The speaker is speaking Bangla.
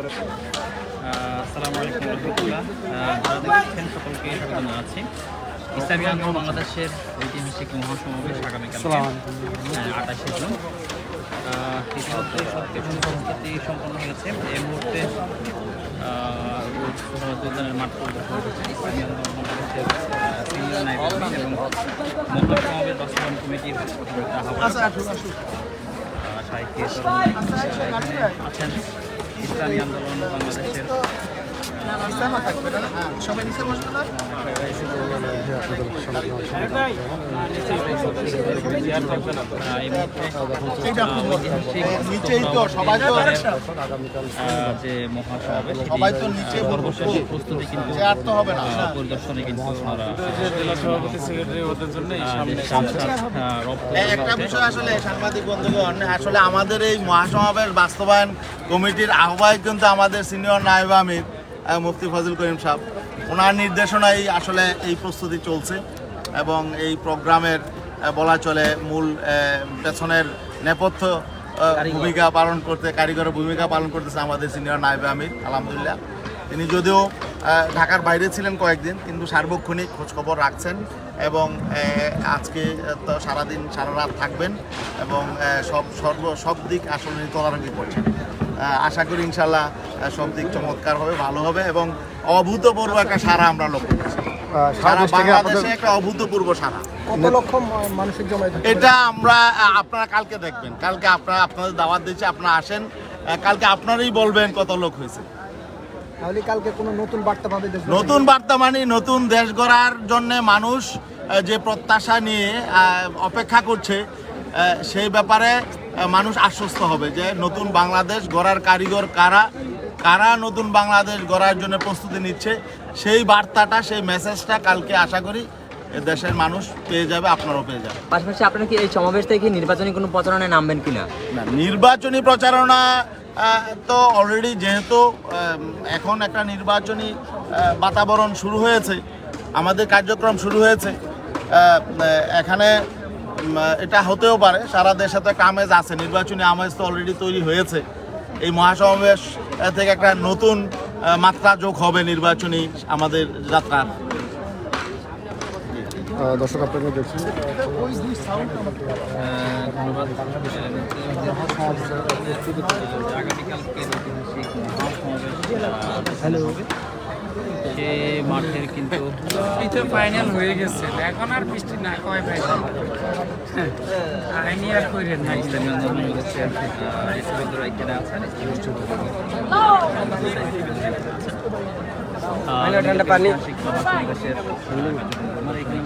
আসসালামু আলাইকুম রহমতুল্লাহ। যারা দেখছেন সকলকে স্বাগত জানাচ্ছি। ইসলামী আন্দোলন বাংলাদেশের ঐতিহাসিক মহাসমাবেশ আগামীকাল 28শে জুন। ইতিমধ্যে সবকিছু প্রস্তুতি সম্পন্ন হয়েছে। এই মুহূর্তে যোগদানের মাঠ পরিদর্শন করছে ইসলামী আন্দোলন বাংলাদেশের সিনিয়র নায়েব আমির এবং মহাসমাবেশ বাস্তবায়ন কমিটির আছেন ইসলামী আন্দোলন বাংলাদেশের যে মহাসমাবেশ প্রস্তুতি কিন্তু পরিদর্শনে কিন্তু একটা বিষয় আসলে সাংবাদিক বন্ধুগণ, আসলে আমাদের এই মহাসমাবেশ বাস্তবায়ন কমিটির আহ্বায়ক কিন্তু আমাদের সিনিয়র নায়েব আমির মুফতি ফজল করিম সাহেব। ওনার নির্দেশনায় আসলে এই প্রস্তুতি চলছে এবং এই প্রোগ্রামের বলা চলে মূল পেছনের নেপথ্য ভূমিকা পালন করতে, কারিগরের ভূমিকা পালন করতেছে আমাদের সিনিয়র নায়েব আমির। আলহামদুলিল্লাহ, তিনি যদিও ঢাকার বাইরে ছিলেন কয়েকদিন, কিন্তু সার্বক্ষণিক খোঁজখবর রাখছেন এবং আজকে তো সারাদিন সারা রাত থাকবেন এবং সব দিক আসলে তদারকি করছেন। আশা করি ইনশাল্লাহ সব দিক চমৎকার হবে, ভালো হবে এবং অভূতপূর্ব একটা সারা আমরা লক্ষ্য করছি। সারা বাংলাদেশে একটা অভূতপূর্ব সারা। কত লক্ষ মানুষের জমায়েত? এটা আপনারা কালকে দেখবেন। কালকে আপনাদের দাওয়াত দিচ্ছি, আপনারা আসেন, কালকে আপনারাই বলবেন কত লোক হয়েছে। তাহলে কালকে কোনো নতুন বার্তা পাবে? নতুন বার্তা মানে নতুন দেশ গড়ার জন্য মানুষ যে প্রত্যাশা নিয়ে অপেক্ষা করছে, সেই ব্যাপারে মানুষ আশ্বস্ত হবে যে নতুন বাংলাদেশ গড়ার কারিগর কারা নতুন বাংলাদেশ গড়ার জন্য প্রস্তুতি নিচ্ছে, সেই বার্তাটা, সেই মেসেজটা কালকে আশা করি দেশের মানুষ পেয়ে যাবে, আপনারাও পেয়ে যাবে। পাশাপাশি আপনারা কি এই সমাবেশ থেকে নির্বাচনী কোনো প্রচারণায় নামবেন কিনা? না, নির্বাচনী প্রচারণা তো অলরেডি, যেহেতু এখন একটা নির্বাচনী বাতাবরণ শুরু হয়েছে, আমাদের কার্যক্রম শুরু হয়েছে, এখানে এটা হতেও পারে সারা দেশে তো একটা আমেজ আছে, নির্বাচনী আমেজ তো অলরেডি তৈরি হয়েছে। এই মহাসমাবেশ থেকে একটা নতুন মাত্রা যোগ হবে নির্বাচনী আমাদের যাত্রা। দর্শক আপনারা দেখছেন ধন্যবাদ। আগামীকালকে সে মাঠের কিন্তু ফাইনাল হয়ে গেছে, এখন আর বৃষ্টি না কয় ভাই আইনি আর কইরেন না। ইসলামী আন্দোলন বাংলাদেশের এখানে আছেন ঠান্ডা পানি আমার এখানে